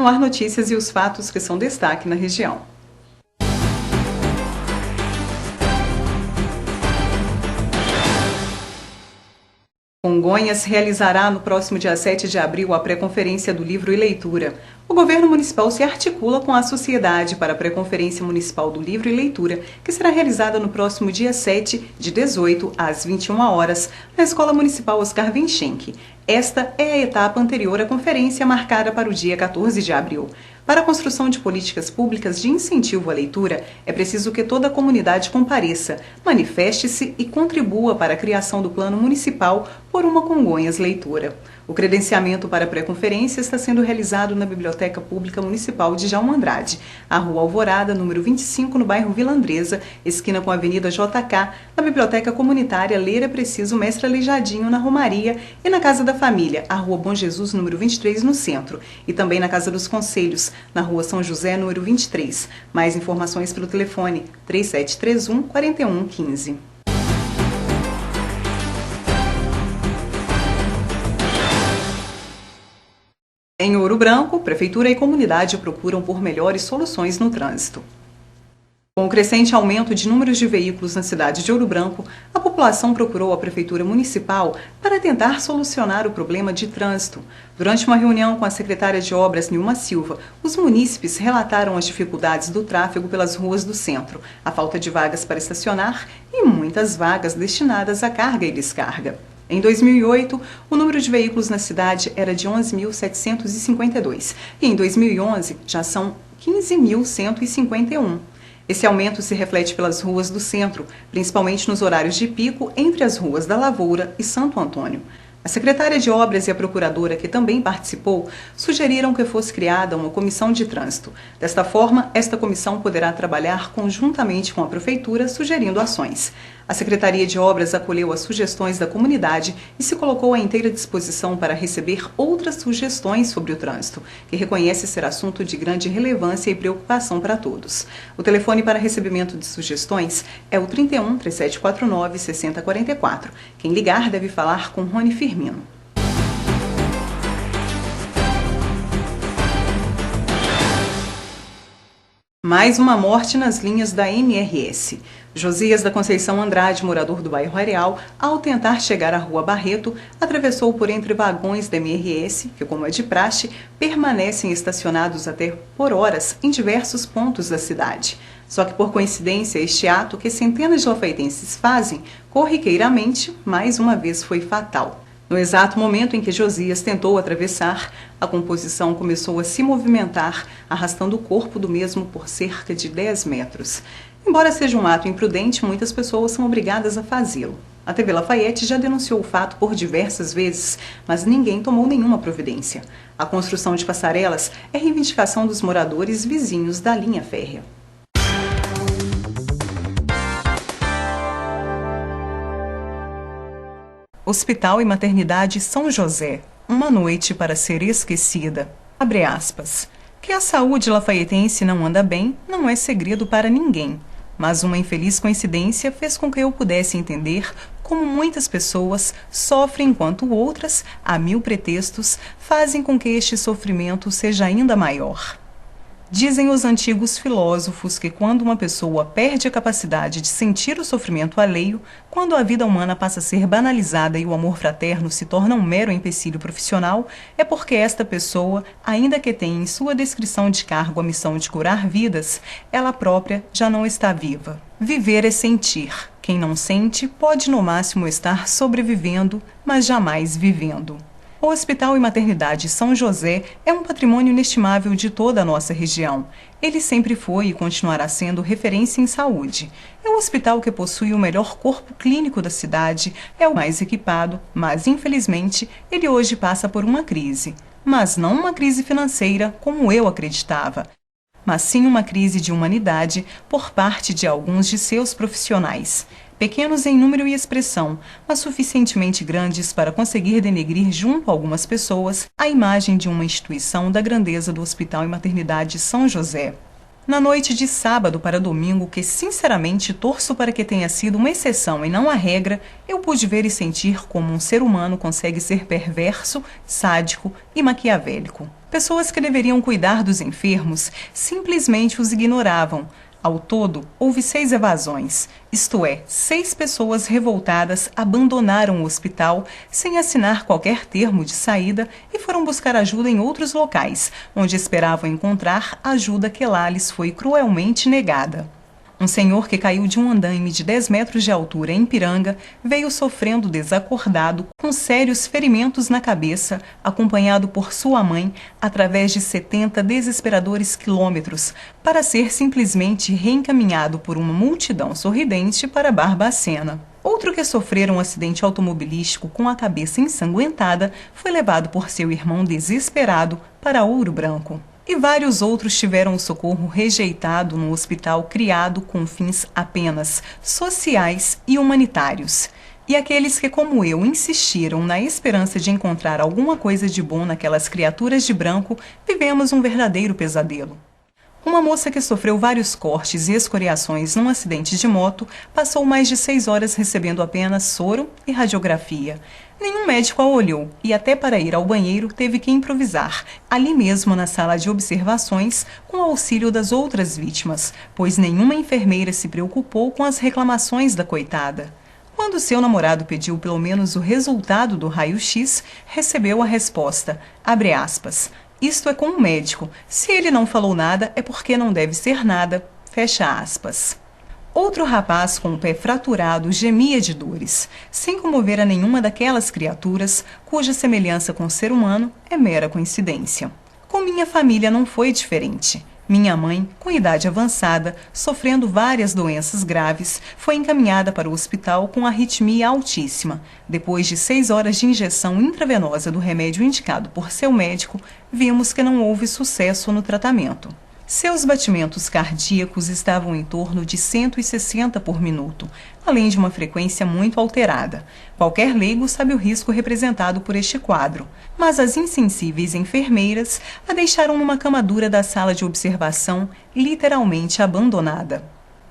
No ar, notícias e os fatos que são destaque na região. Congonhas realizará no próximo dia 7 de abril a pré-conferência do livro e leitura. O governo municipal se articula com a sociedade para a pré-conferência municipal do livro e leitura, que será realizada no próximo dia 7, de 18 às 21 horas, na Escola Municipal Oscar Vinchenque. Esta é a etapa anterior à conferência marcada para o dia 14 de abril. Para a construção de políticas públicas de incentivo à leitura, é preciso que toda a comunidade compareça, manifeste-se e contribua para a criação do Plano Municipal por uma Congonhas Leitura. O credenciamento para a pré-conferência está sendo realizado na Biblioteca Pública Municipal de Djalma Andrade, a Rua Alvorada, número 25, no bairro Vila Andresa, esquina com a Avenida JK, na Biblioteca Comunitária Leira Preciso Mestre Aleijadinho, na Romaria, e na Casa da Família, a Rua Bom Jesus, número 23, no centro, e também na Casa dos Conselhos, na Rua São José, número 23. Mais informações pelo telefone 3731-4115. Em Ouro Branco, Prefeitura e comunidade procuram por melhores soluções no trânsito. Com o crescente aumento de números de veículos na cidade de Ouro Branco, a população procurou a Prefeitura Municipal para tentar solucionar o problema de trânsito. Durante uma reunião com a secretária de Obras, Nilma Silva, os munícipes relataram as dificuldades do tráfego pelas ruas do centro, a falta de vagas para estacionar e muitas vagas destinadas à carga e descarga. Em 2008, o número de veículos na cidade era de 11.752 e em 2011 já são 15.151. Esse aumento se reflete pelas ruas do centro, principalmente nos horários de pico entre as ruas da Lavoura e Santo Antônio. A secretária de Obras e a procuradora, que também participou, sugeriram que fosse criada uma comissão de trânsito. Desta forma, esta comissão poderá trabalhar conjuntamente com a Prefeitura, sugerindo ações. A Secretaria de Obras acolheu as sugestões da comunidade e se colocou à inteira disposição para receber outras sugestões sobre o trânsito, que reconhece ser assunto de grande relevância e preocupação para todos. O telefone para recebimento de sugestões é o 31 3749 6044. Quem ligar deve falar com Rony Firmino. Mais uma morte nas linhas da MRS. Josias da Conceição Andrade, morador do bairro Areal, ao tentar chegar à Rua Barreto, atravessou por entre vagões da MRS, que, como é de praxe, permanecem estacionados até por horas em diversos pontos da cidade. Só que, por coincidência, este ato que centenas de lafaetenses fazem, corriqueiramente, mais uma vez foi fatal. No exato momento em que Josias tentou atravessar, a composição começou a se movimentar, arrastando o corpo do mesmo por cerca de 10 metros. Embora seja um ato imprudente, muitas pessoas são obrigadas a fazê-lo. A TV Lafayette já denunciou o fato por diversas vezes, mas ninguém tomou nenhuma providência. A construção de passarelas é reivindicação dos moradores vizinhos da linha férrea. Hospital e Maternidade São José. Uma noite para ser esquecida. Abre aspas. Que a saúde lafaiense não anda bem não é segredo para ninguém. Mas uma infeliz coincidência fez com que eu pudesse entender como muitas pessoas sofrem enquanto outras, a mil pretextos, fazem com que este sofrimento seja ainda maior. Dizem os antigos filósofos que quando uma pessoa perde a capacidade de sentir o sofrimento alheio, quando a vida humana passa a ser banalizada e o amor fraterno se torna um mero empecilho profissional, é porque esta pessoa, ainda que tenha em sua descrição de cargo a missão de curar vidas, ela própria já não está viva. Viver é sentir. Quem não sente pode no máximo estar sobrevivendo, mas jamais vivendo. O Hospital e Maternidade São José é um patrimônio inestimável de toda a nossa região. Ele sempre foi e continuará sendo referência em saúde. É o hospital que possui o melhor corpo clínico da cidade, é o mais equipado, mas infelizmente ele hoje passa por uma crise. Mas não uma crise financeira como eu acreditava, mas sim uma crise de humanidade por parte de alguns de seus profissionais. Pequenos em número e expressão, mas suficientemente grandes para conseguir denegrir junto a algumas pessoas a imagem de uma instituição da grandeza do Hospital e Maternidade São José. Na noite de sábado para domingo, que sinceramente torço para que tenha sido uma exceção e não a regra, eu pude ver e sentir como um ser humano consegue ser perverso, sádico e maquiavélico. Pessoas que deveriam cuidar dos enfermos simplesmente os ignoravam. Ao todo, houve 6 evasões, isto é, 6 pessoas revoltadas abandonaram o hospital sem assinar qualquer termo de saída e foram buscar ajuda em outros locais, onde esperavam encontrar ajuda que lá lhes foi cruelmente negada. Um senhor que caiu de um andaime de 10 metros de altura em Ipiranga veio sofrendo desacordado, com sérios ferimentos na cabeça, acompanhado por sua mãe, através de 70 desesperadores quilômetros, para ser simplesmente reencaminhado por uma multidão sorridente para Barbacena. Outro que sofrera um acidente automobilístico com a cabeça ensanguentada foi levado por seu irmão desesperado para Ouro Branco. E vários outros tiveram o socorro rejeitado num hospital criado com fins apenas sociais e humanitários. E aqueles que, como eu, insistiram na esperança de encontrar alguma coisa de bom naquelas criaturas de branco, vivemos um verdadeiro pesadelo. Uma moça que sofreu vários cortes e escoriações num acidente de moto passou mais de 6 horas recebendo apenas soro e radiografia. Nenhum médico a olhou e até para ir ao banheiro teve que improvisar, ali mesmo na sala de observações, com o auxílio das outras vítimas, pois nenhuma enfermeira se preocupou com as reclamações da coitada. Quando seu namorado pediu pelo menos o resultado do raio-x, recebeu a resposta, abre aspas, isto é com um médico, se ele não falou nada é porque não deve ser nada, fecha aspas. Outro rapaz com o pé fraturado gemia de dores, sem comover a nenhuma daquelas criaturas cuja semelhança com o ser humano é mera coincidência. Com minha família não foi diferente. Minha mãe, com idade avançada, sofrendo várias doenças graves, foi encaminhada para o hospital com arritmia altíssima. Depois de 6 horas de injeção intravenosa do remédio indicado por seu médico, vimos que não houve sucesso no tratamento. Seus batimentos cardíacos estavam em torno de 160 por minuto, além de uma frequência muito alterada. Qualquer leigo sabe o risco representado por este quadro, mas as insensíveis enfermeiras a deixaram numa cama dura da sala de observação, literalmente abandonada.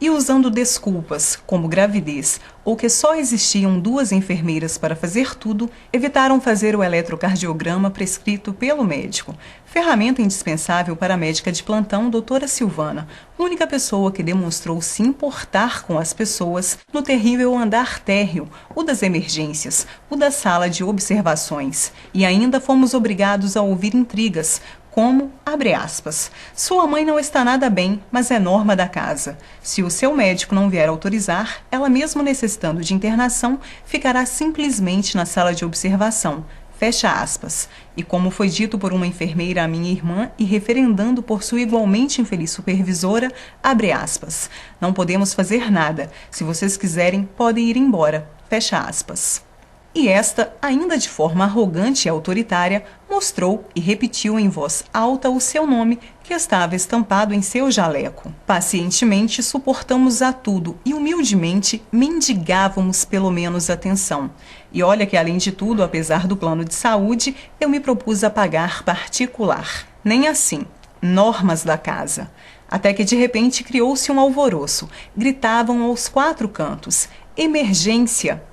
E usando desculpas, como gravidez, ou que só existiam 2 enfermeiras para fazer tudo, evitaram fazer o eletrocardiograma prescrito pelo médico, ferramenta indispensável para a médica de plantão, doutora Silvana, única pessoa que demonstrou se importar com as pessoas no terrível andar térreo, o das emergências, o da sala de observações. E ainda fomos obrigados a ouvir intrigas, como, abre aspas, sua mãe não está nada bem, mas é norma da casa. Se o seu médico não vier autorizar, ela mesmo necessitando de internação, ficará simplesmente na sala de observação. Fecha aspas. E como foi dito por uma enfermeira à minha irmã e referendando por sua igualmente infeliz supervisora, abre aspas, não podemos fazer nada. Se vocês quiserem, podem ir embora. Fecha aspas. E esta, ainda de forma arrogante e autoritária, mostrou e repetiu em voz alta o seu nome, que estava estampado em seu jaleco. Pacientemente suportamos a tudo e humildemente mendigávamos pelo menos atenção. E olha que, além de tudo, apesar do plano de saúde, eu me propus a pagar particular. Nem assim. Normas da casa. Até que de repente criou-se um alvoroço. Gritavam aos 4 cantos. Emergência!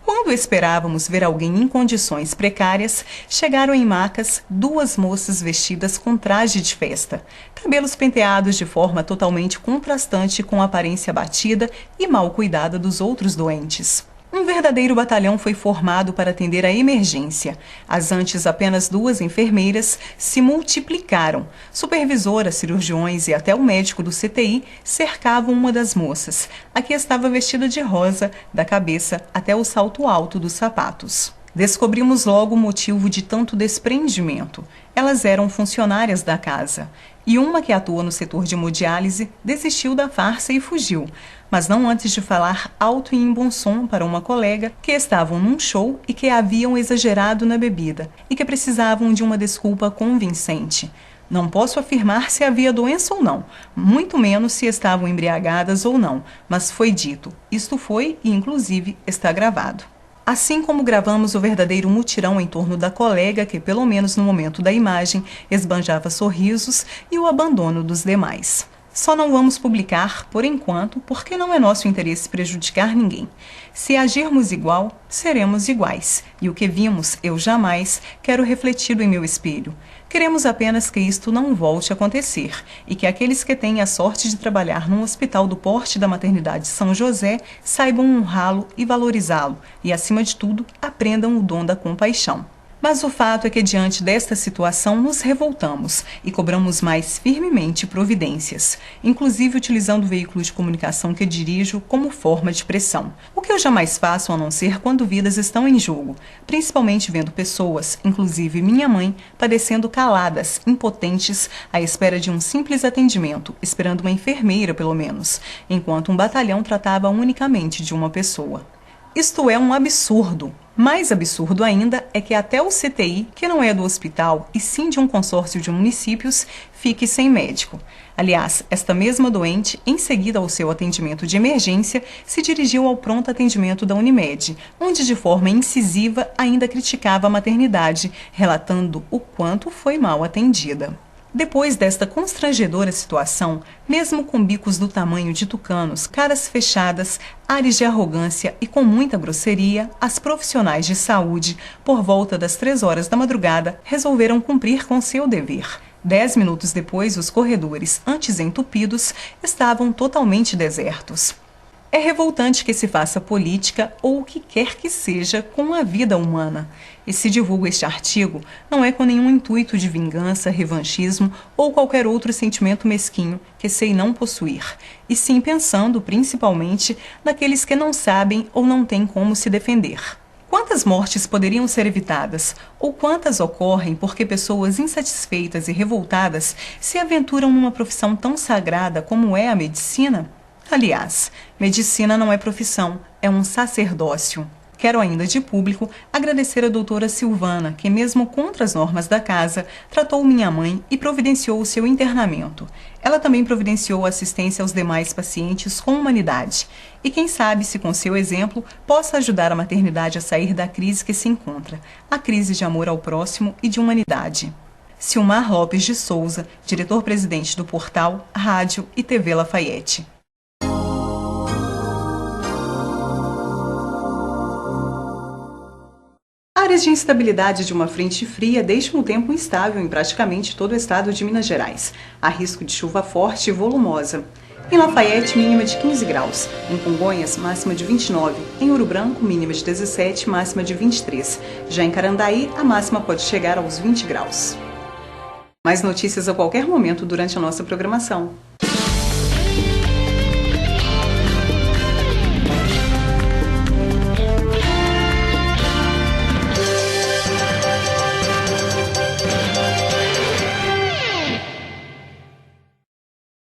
Quando esperávamos ver alguém em condições precárias, chegaram em macas 2 moças vestidas com traje de festa, cabelos penteados de forma totalmente contrastante com a aparência abatida e mal cuidada dos outros doentes. Um verdadeiro batalhão foi formado para atender a emergência. As antes apenas 2 enfermeiras se multiplicaram. Supervisoras, cirurgiões e até o médico do CTI cercavam uma das moças, a que estava vestida de rosa, da cabeça até o salto alto dos sapatos. Descobrimos logo o motivo de tanto desprendimento. Elas eram funcionárias da casa. E uma que atua no setor de hemodiálise desistiu da farsa e fugiu, mas não antes de falar alto e em bom som para uma colega que estavam num show e que haviam exagerado na bebida e que precisavam de uma desculpa convincente. Não posso afirmar se havia doença ou não, muito menos se estavam embriagadas ou não, mas foi dito. Isto foi e, inclusive, está gravado. Assim como gravamos o verdadeiro mutirão em torno da colega que, pelo menos no momento da imagem, esbanjava sorrisos e o abandono dos demais. Só não vamos publicar, por enquanto, porque não é nosso interesse prejudicar ninguém. Se agirmos igual, seremos iguais. E o que vimos, eu jamais quero refletido em meu espelho. Queremos apenas que isto não volte a acontecer e que aqueles que têm a sorte de trabalhar num hospital do porte da maternidade São José saibam honrá-lo e valorizá-lo e, acima de tudo, aprendam o dom da compaixão. Mas o fato é que, diante desta situação, nos revoltamos e cobramos mais firmemente providências, inclusive utilizando o veículo de comunicação que dirijo como forma de pressão. O que eu jamais faço a não ser quando vidas estão em jogo, principalmente vendo pessoas, inclusive minha mãe, padecendo caladas, impotentes, à espera de um simples atendimento, esperando uma enfermeira pelo menos, enquanto um batalhão tratava unicamente de uma pessoa. Isto é um absurdo. Mais absurdo ainda é que até o CTI, que não é do hospital e sim de um consórcio de municípios, fique sem médico. Aliás, esta mesma doente, em seguida ao seu atendimento de emergência, se dirigiu ao pronto atendimento da Unimed, onde de forma incisiva ainda criticava a maternidade, relatando o quanto foi mal atendida. Depois desta constrangedora situação, mesmo com bicos do tamanho de tucanos, caras fechadas, ares de arrogância e com muita grosseria, as profissionais de saúde, por volta das 3 horas da madrugada, resolveram cumprir com seu dever. 10 minutos depois, os corredores, antes entupidos, estavam totalmente desertos. É revoltante que se faça política ou o que quer que seja com a vida humana. E se divulga este artigo, não é com nenhum intuito de vingança, revanchismo ou qualquer outro sentimento mesquinho que sei não possuir, e sim pensando, principalmente, naqueles que não sabem ou não têm como se defender. Quantas mortes poderiam ser evitadas? Ou quantas ocorrem porque pessoas insatisfeitas e revoltadas se aventuram numa profissão tão sagrada como é a medicina? Aliás, medicina não é profissão, é um sacerdócio. Quero ainda de público agradecer a doutora Silvana, que mesmo contra as normas da casa, tratou minha mãe e providenciou o seu internamento. Ela também providenciou assistência aos demais pacientes com humanidade. E quem sabe se com seu exemplo possa ajudar a maternidade a sair da crise que se encontra, a crise de amor ao próximo e de humanidade. Silmar Lopes de Souza, diretor-presidente do portal Rádio e TV Lafayette. Áreas de instabilidade de uma frente fria deixam o tempo instável em praticamente todo o estado de Minas Gerais. Há risco de chuva forte e volumosa. Em Lafayette, mínima de 15 graus. Em Congonhas, máxima de 29. Em Ouro Branco, mínima de 17, máxima de 23. Já em Carandaí, a máxima pode chegar aos 20 graus. Mais notícias a qualquer momento durante a nossa programação.